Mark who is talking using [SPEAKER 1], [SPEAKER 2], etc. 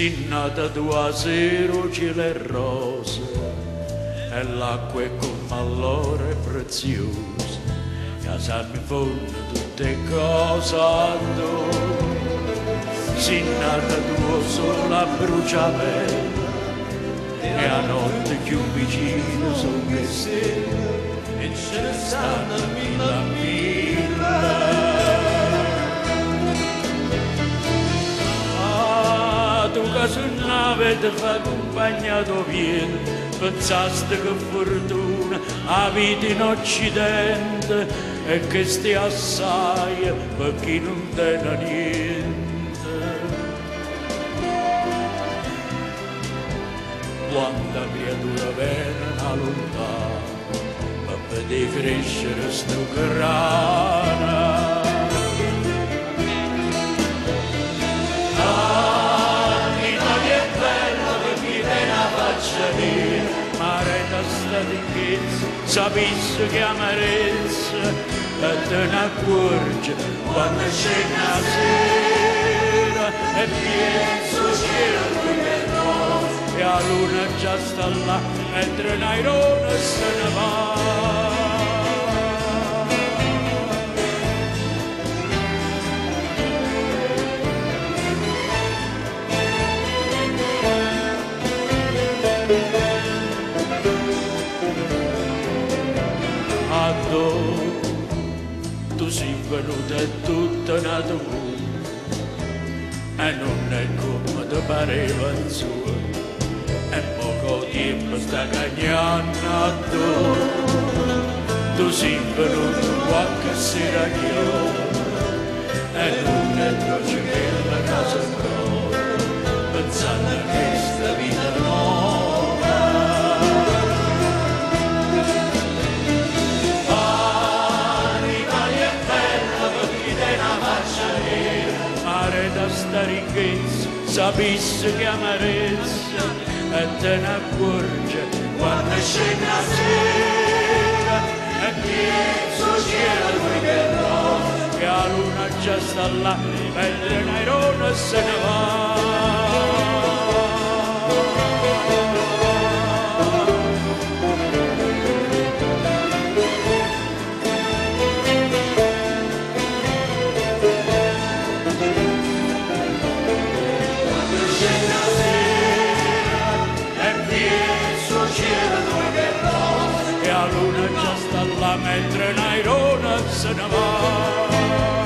[SPEAKER 1] si nata tua sera cielo e rosa e l'acqua è come allora è preziosa che sanno in fondo tutte cose a noi. Si nata tua sola bruciapella e a notte più vicino sono le stelle e ce ne stanno mille. Tu che su nave ti fa accompagnato vieni, pensaste che fortuna a vita in Occidente e che stia assai per chi non te ne niente. Quanta creatura viene da lontano per vedere crescere sto grana. Mare da statichezza, sapessi che amarezza e te ne accorgi quando c'è una sera e penso cielo che rosa e la luna già sta là mentre Nairone se ne va. Tu sei venuta e tutta nata e non è come ti pareva in sua e poco tempo sta cagnando tu sei venuta qualche sera e non è dolce che la casa ancora pensando a questa vita nuova. Da sta ricchezza, sapessi che amarezza e te ne accorge quando c'è una sera e penso cielo che rosa che la luna già sta là mentre Nairone se ne va. La luna già sta là mentre Nairone se ne va.